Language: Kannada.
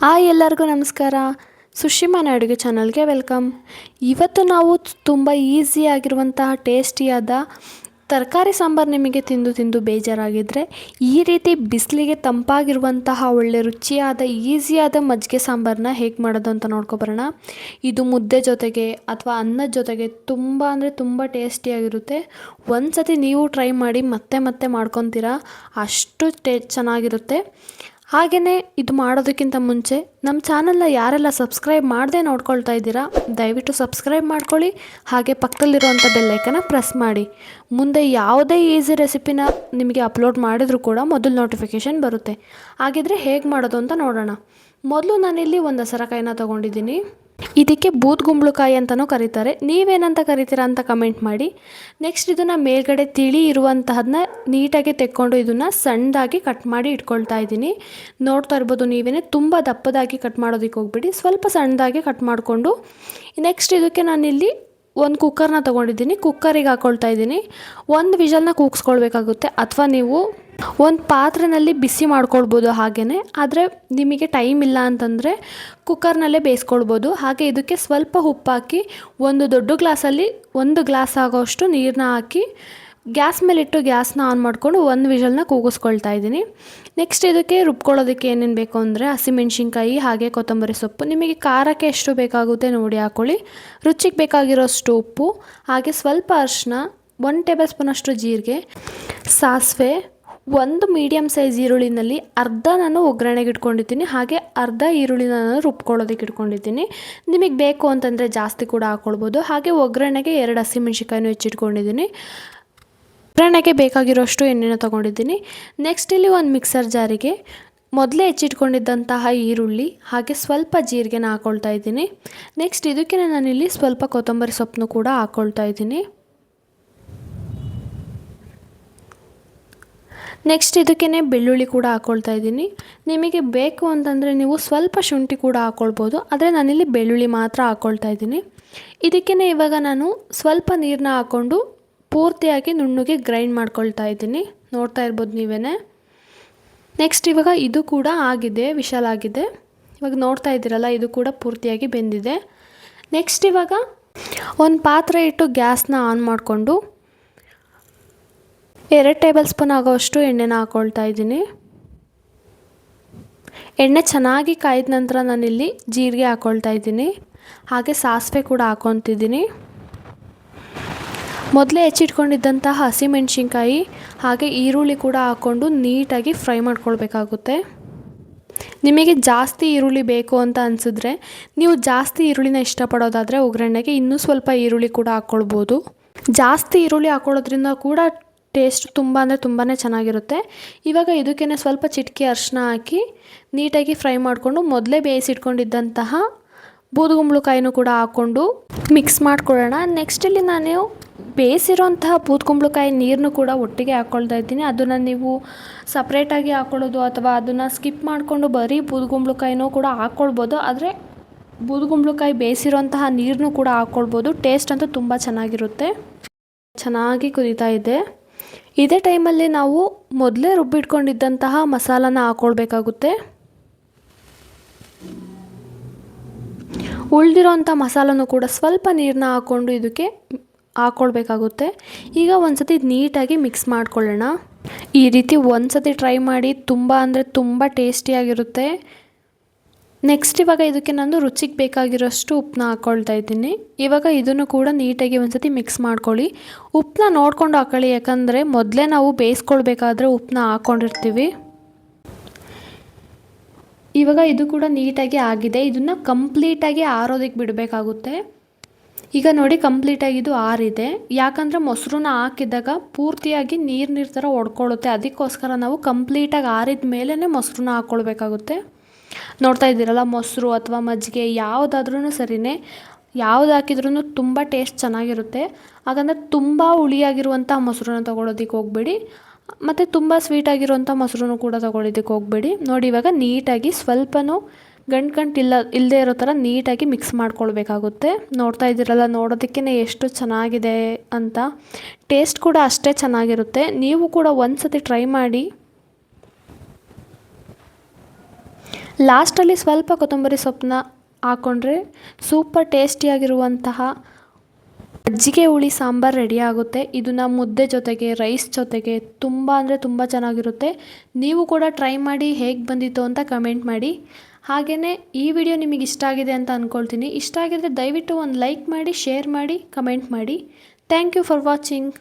ಎಲ್ಲರಿಗೂ ನಮಸ್ಕಾರ. ಸುಶಿಮಾನ ಅಡುಗೆ ಚಾನಲ್ಗೆ ವೆಲ್ಕಮ್. ಇವತ್ತು ನಾವು ತುಂಬ ಈಸಿಯಾಗಿರುವಂತಹ ಟೇಸ್ಟಿಯಾದ ತರಕಾರಿ ಸಾಂಬಾರು ನಿಮಗೆ ತಿಂದು ತಿಂದು ಬೇಜಾರಾಗಿದ್ದರೆ ಈ ರೀತಿ ಬಿಸಿಲಿಗೆ ತಂಪಾಗಿರುವಂತಹ ಒಳ್ಳೆ ರುಚಿಯಾದ ಈಸಿಯಾದ ಮಜ್ಜಿಗೆ ಸಾಂಬಾರನ್ನ ಹೇಗೆ ಮಾಡೋದು ಅಂತ ನೋಡ್ಕೊಬರೋಣ. ಇದು ಮುದ್ದೆ ಜೊತೆಗೆ ಅಥವಾ ಅನ್ನದ ಜೊತೆಗೆ ತುಂಬ ಅಂದರೆ ತುಂಬ ಟೇಸ್ಟಿಯಾಗಿರುತ್ತೆ. ಒಂದು ಸತಿ ನೀವು ಟ್ರೈ ಮಾಡಿ ಮತ್ತೆ ಮತ್ತೆ ಮಾಡ್ಕೊತೀರಾ, ಅಷ್ಟು ಚೆನ್ನಾಗಿರುತ್ತೆ. ಹಾಗೆಯೇ ಇದು ಮಾಡೋದಕ್ಕಿಂತ ಮುಂಚೆ ನಮ್ಮ ಚಾನಲ್ನ ಯಾರೆಲ್ಲ ಸಬ್ಸ್ಕ್ರೈಬ್ ಮಾಡದೆ ನೋಡ್ಕೊಳ್ತಾ ಇದ್ದೀರಾ ದಯವಿಟ್ಟು ಸಬ್ಸ್ಕ್ರೈಬ್ ಮಾಡ್ಕೊಳ್ಳಿ. ಹಾಗೆ ಪಕ್ಕದಲ್ಲಿರುವಂಥ ಬೆಲ್ಲೈಕನ್ನ ಪ್ರೆಸ್ ಮಾಡಿ. ಮುಂದೆ ಯಾವುದೇ ಈಸಿ ರೆಸಿಪಿನ ನಿಮಗೆ ಅಪ್ಲೋಡ್ ಮಾಡಿದರೂ ಕೂಡ ಮೊದಲು ನೋಟಿಫಿಕೇಷನ್ ಬರುತ್ತೆ. ಹಾಗಿದ್ರೆ ಹೇಗೆ ಮಾಡೋದು ಅಂತ ನೋಡೋಣ. ಮೊದಲು ನಾನಿಲ್ಲಿ ಒಂದು ಹಸರಕಾಯಿನ ತೊಗೊಂಡಿದ್ದೀನಿ. ಇದಕ್ಕೆ ಬೂದ್ಗುಂಬಳಕಾಯಿ ಅಂತಲೂ ಕರೀತಾರೆ. ನೀವೇನಂತ ಕರಿತೀರಾ ಅಂತ ಕಮೆಂಟ್ ಮಾಡಿ. ನೆಕ್ಸ್ಟ್ ಇದನ್ನು ಮೇಲ್ಗಡೆ ತಿಳಿ ಇರುವಂತಹದನ್ನ ನೀಟಾಗಿ ತೆಕ್ಕೊಂಡು ಇದನ್ನು ಸಣ್ಣದಾಗಿ ಕಟ್ ಮಾಡಿ ಇಟ್ಕೊಳ್ತಾ ಇದ್ದೀನಿ. ನೋಡ್ತಾ ಇರ್ಬೋದು ನೀವೇನೆ, ತುಂಬ ದಪ್ಪದಾಗಿ ಕಟ್ ಮಾಡೋದಕ್ಕೆ ಹೋಗ್ಬಿಡಿ, ಸ್ವಲ್ಪ ಸಣ್ಣದಾಗಿ ಕಟ್ ಮಾಡಿಕೊಂಡು ನೆಕ್ಸ್ಟ್ ಇದಕ್ಕೆ ನಾನಿಲ್ಲಿ ಒಂದು ಕುಕ್ಕರ್ನ ತೊಗೊಂಡಿದ್ದೀನಿ. ಕುಕ್ಕರಿಗೆ ಹಾಕ್ಕೊಳ್ತಾ ಇದ್ದೀನಿ. ಒಂದು ವಿಷಲ್ನ ಕೂಗಿಸ್ಕೊಳ್ಬೇಕಾಗುತ್ತೆ, ಅಥವಾ ನೀವು ಒಂದು ಪಾತ್ರೆಯಲ್ಲಿ ಬಿಸಿ ಮಾಡ್ಕೊಳ್ಬೋದು ಹಾಗೆಯೇ. ಆದರೆ ನಿಮಗೆ ಟೈಮ್ ಇಲ್ಲ ಅಂತಂದರೆ ಕುಕ್ಕರ್ನಲ್ಲೇ ಬೇಯಿಸ್ಕೊಳ್ಬೋದು. ಹಾಗೆ ಇದಕ್ಕೆ ಸ್ವಲ್ಪ ಉಪ್ಪಾಕಿ ಒಂದು ದೊಡ್ಡ ಗ್ಲಾಸಲ್ಲಿ 1 ಗ್ಲಾಸ್ ಆಗೋಷ್ಟು ನೀರನ್ನ ಹಾಕಿ ಗ್ಯಾಸ್ ಮೇಲಿಟ್ಟು ಗ್ಯಾಸ್ನ ಆನ್ ಮಾಡಿಕೊಂಡು ಒಂದು ವಿಷಲ್ನ ಕೂಗಿಸ್ಕೊಳ್ತಾ ಇದ್ದೀನಿ. ನೆಕ್ಸ್ಟ್ ಇದಕ್ಕೆ ರುಬ್ಕೊಳ್ಳೋದಕ್ಕೆ ಏನೇನು ಬೇಕು ಅಂದರೆ ಹಸಿಮೆಣ್ಸಿನ್ಕಾಯಿ ಹಾಗೆ ಕೊತ್ತಂಬರಿ ಸೊಪ್ಪು. ನಿಮಗೆ ಖಾರಕ್ಕೆ ಎಷ್ಟು ಬೇಕಾಗುತ್ತೆ ನೋಡಿ ಹಾಕ್ಕೊಳ್ಳಿ. ರುಚಿಗೆ ಬೇಕಾಗಿರೋಷ್ಟು ಉಪ್ಪು, ಹಾಗೆ ಸ್ವಲ್ಪ ಅರಿಶಿನ, 1 ಟೇಬಲ್ ಸ್ಪೂನಷ್ಟು ಜೀರಿಗೆ, ಸಾಸಿವೆ, ಒಂದು ಮೀಡಿಯಮ್ ಸೈಜ್ ಈರುಳ್ಳಿನಲ್ಲಿ ಅರ್ಧ ನಾನು ಒಗ್ಗರಣೆಗೆ ಇಟ್ಕೊಂಡಿದ್ದೀನಿ. ಹಾಗೆ ಅರ್ಧ ಈರುಳ್ಳಿನ ನಾನು ರುಬ್ಕೊಳ್ಳೋದಕ್ಕೆ ಇಟ್ಕೊಂಡಿದ್ದೀನಿ. ನಿಮಗೆ ಬೇಕು ಅಂತಂದರೆ ಜಾಸ್ತಿ ಕೂಡ ಹಾಕ್ಕೊಳ್ಬೋದು. ಹಾಗೆ ಒಗ್ಗರಣೆಗೆ 2 ಹಸಿಮೆಣ್ಸಿನ್ಕಾಯಿನೂ ಹೆಚ್ಚಿಟ್ಕೊಂಡಿದ್ದೀನಿ. ಒಗ್ಗರಣೆಗೆ ಬೇಕಾಗಿರೋಷ್ಟು ಎಣ್ಣೆನ ತೊಗೊಂಡಿದ್ದೀನಿ. ನೆಕ್ಸ್ಟ್ ಇಲ್ಲಿ ಒಂದು ಮಿಕ್ಸರ್ ಜಾರಿಗೆ ಮೊದಲೇ ಹೆಚ್ಚಿಟ್ಕೊಂಡಿದ್ದಂತಹ ಈರುಳ್ಳಿ ಹಾಗೆ ಸ್ವಲ್ಪ ಜೀರಿಗೆನ ಹಾಕ್ಕೊಳ್ತಾ ಇದ್ದೀನಿ. ನೆಕ್ಸ್ಟ್ ಇದಕ್ಕೆ ನಾನಿಲ್ಲಿ ಸ್ವಲ್ಪ ಕೊತ್ತಂಬರಿ ಸೊಪ್ಪನ್ನು ಕೂಡ ಹಾಕ್ಕೊಳ್ತಾ ಇದ್ದೀನಿ. ನೆಕ್ಸ್ಟ್ ಇದಕ್ಕೇ ಬೆಳ್ಳುಳ್ಳಿ ಕೂಡ ಹಾಕ್ಕೊಳ್ತಾ ಇದ್ದೀನಿ. ನಿಮಗೆ ಬೇಕು ಅಂತಂದರೆ ನೀವು ಸ್ವಲ್ಪ ಶುಂಠಿ ಕೂಡ ಹಾಕ್ಕೊಳ್ಬೋದು, ಆದರೆ ನಾನಿಲ್ಲಿ ಬೆಳ್ಳುಳ್ಳಿ ಮಾತ್ರ ಹಾಕ್ಕೊಳ್ತಾ ಇದ್ದೀನಿ. ಇದಕ್ಕೇ ಇವಾಗ ನಾನು ಸ್ವಲ್ಪ ನೀರನ್ನ ಹಾಕ್ಕೊಂಡು ಪೂರ್ತಿಯಾಗಿ ನುಣ್ಣಗೆ ಗ್ರೈಂಡ್ ಮಾಡ್ಕೊಳ್ತಾ ಇದ್ದೀನಿ. ನೋಡ್ತಾ ಇರ್ಬೋದು ನೀವೇ. ನೆಕ್ಸ್ಟ್ ಇವಾಗ ಇದು ಕೂಡ ಆಗಿದೆ, ವಿಶಾಲಾಗಿದೆ. ಇವಾಗ ನೋಡ್ತಾ ಇದ್ದೀರಲ್ಲ, ಇದು ಕೂಡ ಪೂರ್ತಿಯಾಗಿ ಬೆಂದಿದೆ. ನೆಕ್ಸ್ಟ್ ಇವಾಗ ಒಂದು ಪಾತ್ರೆ ಇಟ್ಟು ಗ್ಯಾಸ್ನ ಆನ್ ಮಾಡಿಕೊಂಡು 2 ಟೇಬಲ್ ಸ್ಪೂನ್ ಆಗೋಷ್ಟು ಎಣ್ಣೆನ ಹಾಕ್ಕೊಳ್ತಾ ಇದ್ದೀನಿ. ಎಣ್ಣೆ ಚೆನ್ನಾಗಿ ಕಾಯ್ದ ನಂತರ ನಾನಿಲ್ಲಿ ಜೀರಿಗೆ ಹಾಕ್ಕೊಳ್ತಾ ಇದ್ದೀನಿ. ಹಾಗೆ ಸಾಸಿವೆ ಕೂಡ ಹಾಕ್ಕೊತಿದ್ದೀನಿ. ಮೊದಲೇ ಹೆಚ್ಚಿಟ್ಕೊಂಡಿದ್ದಂತಹ ಹಸಿಮೆಣ್ಸಿನ್ಕಾಯಿ ಹಾಗೆ ಈರುಳ್ಳಿ ಕೂಡ ಹಾಕ್ಕೊಂಡು ನೀಟಾಗಿ ಫ್ರೈ ಮಾಡ್ಕೊಳ್ಬೇಕಾಗುತ್ತೆ. ನಿಮಗೆ ಜಾಸ್ತಿ ಈರುಳ್ಳಿ ಬೇಕು ಅಂತ ಅನಿಸಿದ್ರೆ ನೀವು ಜಾಸ್ತಿ ಈರುಳ್ಳಿನ ಇಷ್ಟಪಡೋದಾದರೆ ಒಗ್ಗರಣೆಗೆ ಇನ್ನೂ ಸ್ವಲ್ಪ ಈರುಳ್ಳಿ ಕೂಡ ಹಾಕ್ಕೊಳ್ಬೋದು. ಜಾಸ್ತಿ ಈರುಳ್ಳಿ ಹಾಕ್ಕೊಳ್ಳೋದ್ರಿಂದ ಕೂಡ ಟೇಸ್ಟ್ ತುಂಬ ಅಂದರೆ ತುಂಬಾ ಚೆನ್ನಾಗಿರುತ್ತೆ. ಇವಾಗ ಇದಕ್ಕೇ ಸ್ವಲ್ಪ ಚಿಟಿಕೆ ಅರಿಶಿನ ಹಾಕಿ ನೀಟಾಗಿ ಫ್ರೈ ಮಾಡಿಕೊಂಡು ಮೊದಲೇ ಬೇಯಿಸಿಟ್ಕೊಂಡಿದ್ದಂತಹ ಬೂದುಗುಂಬಳಕಾಯಿನೂ ಕೂಡ ಹಾಕ್ಕೊಂಡು ಮಿಕ್ಸ್ ಮಾಡ್ಕೊಳ್ಳೋಣ. ನೆಕ್ಸ್ಟ್ ಇಲ್ಲಿ ನಾನು ಬೇಯಿಸಿರೋಂತಹ ಬೂದುಗುಂಬಳಕಾಯಿ ನೀರನ್ನು ಕೂಡ ಒಟ್ಟಿಗೆ ಹಾಕ್ಕೊಳ್ತಾ ಇದ್ದೀನಿ. ಅದನ್ನು ನೀವು ಸಪ್ರೇಟಾಗಿ ಹಾಕ್ಕೊಳ್ಳೋದು ಅಥವಾ ಅದನ್ನು ಸ್ಕಿಪ್ ಮಾಡಿಕೊಂಡು ಬರೀ ಬೂದುಗುಂಬಳಕಾಯಿನೂ ಕೂಡ ಹಾಕ್ಕೊಳ್ಬೋದು. ಆದರೆ ಬೂದುಗುಂಬಳಕಾಯಿ ಬೇಯಿಸಿರೋಂತಹ ನೀರನ್ನು ಕೂಡ ಹಾಕ್ಕೊಳ್ಬೋದು. ಟೇಸ್ಟ್ ಅಂತೂ ತುಂಬ ಚೆನ್ನಾಗಿರುತ್ತೆ. ಚೆನ್ನಾಗಿ ಕುದೀತಾ ಇದೆ. ಇದೇ ಟೈಮಲ್ಲಿ ನಾವು ಮೊದಲೇ ರುಬ್ಬಿಟ್ಕೊಂಡಿದ್ದಂತಹ ಮಸಾಲಾನ ಹಾಕ್ಕೊಳ್ಬೇಕಾಗುತ್ತೆ. ಉಳಿದಿರೋಂಥ ಮಸಾಲನೂ ಕೂಡ ಸ್ವಲ್ಪ ನೀರನ್ನ ಹಾಕ್ಕೊಂಡು ಇದಕ್ಕೆ ಹಾಕ್ಕೊಳ್ಬೇಕಾಗುತ್ತೆ. ಈಗ ಒಂದು ಸತಿ ನೀಟಾಗಿ ಮಿಕ್ಸ್ ಮಾಡ್ಕೊಳ್ಳೋಣ. ಈ ರೀತಿ ಒಂದು ಸತಿ ಟ್ರೈ ಮಾಡಿ, ತುಂಬ ಅಂದರೆ ತುಂಬ ಟೇಸ್ಟಿಯಾಗಿರುತ್ತೆ. ನೆಕ್ಸ್ಟ್ ಇವಾಗ ಇದಕ್ಕೆ ನಾನು ರುಚಿಗೆ ಬೇಕಾಗಿರೋಷ್ಟು ಉಪ್ಪನ್ನ ಹಾಕ್ಕೊಳ್ತಾ ಇದ್ದೀನಿ. ಇವಾಗ ಇದನ್ನು ಕೂಡ ನೀಟಾಗಿ ಒಂದು ಸತಿ ಮಿಕ್ಸ್ ಮಾಡ್ಕೊಳ್ಳಿ. ಉಪ್ಪನ್ನ ನೋಡ್ಕೊಂಡು ಹಾಕ್ಕೊಳ್ಳಿ, ಯಾಕಂದರೆ ಮೊದಲೇ ನಾವು ಬೇಯಿಸ್ಕೊಳ್ಬೇಕಾದ್ರೆ ಉಪ್ಪನ್ನ ಹಾಕ್ಕೊಂಡಿರ್ತೀವಿ. ಇವಾಗ ಇದು ಕೂಡ ನೀಟಾಗಿ ಆಗಿದೆ. ಇದನ್ನು ಕಂಪ್ಲೀಟಾಗಿ ಆರೋದಕ್ಕೆ ಬಿಡಬೇಕಾಗುತ್ತೆ. ಈಗ ನೋಡಿ ಕಂಪ್ಲೀಟಾಗಿ ಇದು ಆರಿದೆ. ಯಾಕಂದರೆ ಮೊಸರನ್ನ ಹಾಕಿದಾಗ ಪೂರ್ತಿಯಾಗಿ ನೀರು ಥರ ಒಡ್ಕೊಳ್ಳುತ್ತೆ. ಅದಕ್ಕೋಸ್ಕರ ನಾವು ಕಂಪ್ಲೀಟಾಗಿ ಆರಿದ ಮೇಲೇ ಮೊಸರನ್ನ ಹಾಕ್ಕೊಳ್ಬೇಕಾಗುತ್ತೆ. ನೋಡ್ತಾ ಇದ್ದೀರಲ್ಲ, ಮೊಸರು ಅಥವಾ ಮಜ್ಜಿಗೆ ಯಾವುದಾದ್ರೂ ಸರಿಯೇ, ಯಾವ್ದು ಹಾಕಿದ್ರೂ ತುಂಬ ಟೇಸ್ಟ್ ಚೆನ್ನಾಗಿರುತ್ತೆ. ಹಾಗಂದರೆ ತುಂಬ ಹುಳಿಯಾಗಿರುವಂಥ ಮೊಸರನ್ನ ತೊಗೊಳೋದಕ್ಕೆ ಹೋಗಬೇಡಿ, ಮತ್ತು ತುಂಬ ಸ್ವೀಟಾಗಿರುವಂಥ ಮೊಸರನ್ನು ಕೂಡ ತೊಗೊಳೋದಕ್ಕೆ ಹೋಗಬೇಡಿ. ನೋಡಿ ಇವಾಗ ನೀಟಾಗಿ ಸ್ವಲ್ಪನೂ ಗಂಟು ಇಲ್ಲದೇ ಇರೋ ಥರ ನೀಟಾಗಿ ಮಿಕ್ಸ್ ಮಾಡ್ಕೊಳ್ಬೇಕಾಗುತ್ತೆ. ನೋಡ್ತಾ ಇದ್ದೀರಲ್ಲ, ನೋಡೋದಕ್ಕೇ ಎಷ್ಟು ಚೆನ್ನಾಗಿದೆ ಅಂತ. ಟೇಸ್ಟ್ ಕೂಡ ಅಷ್ಟೇ ಚೆನ್ನಾಗಿರುತ್ತೆ. ನೀವು ಕೂಡ ಒಂದು ಸತಿ ಟ್ರೈ ಮಾಡಿ. ಲಾಸ್ಟಲ್ಲಿ ಸ್ವಲ್ಪ ಕೊತ್ತಂಬರಿ ಸೊಪ್ಪನ್ನ ಹಾಕ್ಕೊಂಡ್ರೆ ಸೂಪರ್ ಟೇಸ್ಟಿಯಾಗಿರುವಂತಹ ಮಜ್ಜಿಗೆ ಹುಳಿ ಸಾಂಬಾರು ರೆಡಿ ಆಗುತ್ತೆ. ಇದನ್ನು ಮುದ್ದೆ ಜೊತೆಗೆ, ರೈಸ್ ಜೊತೆಗೆ ತುಂಬ ಅಂದರೆ ತುಂಬ ಚೆನ್ನಾಗಿರುತ್ತೆ. ನೀವು ಕೂಡ ಟ್ರೈ ಮಾಡಿ ಹೇಗೆ ಬಂದಿತ್ತು ಅಂತ ಕಮೆಂಟ್ ಮಾಡಿ. ಹಾಗೆಯೇ ಈ ವಿಡಿಯೋ ನಿಮಗೆ ಇಷ್ಟ ಆಗಿದೆ ಅಂತ ಅಂದ್ಕೊಳ್ತೀನಿ. ಇಷ್ಟ ಆಗಿದ್ರೆ ದಯವಿಟ್ಟು ಒಂದು ಲೈಕ್ ಮಾಡಿ, ಶೇರ್ ಮಾಡಿ, ಕಮೆಂಟ್ ಮಾಡಿ. Thank you for watching.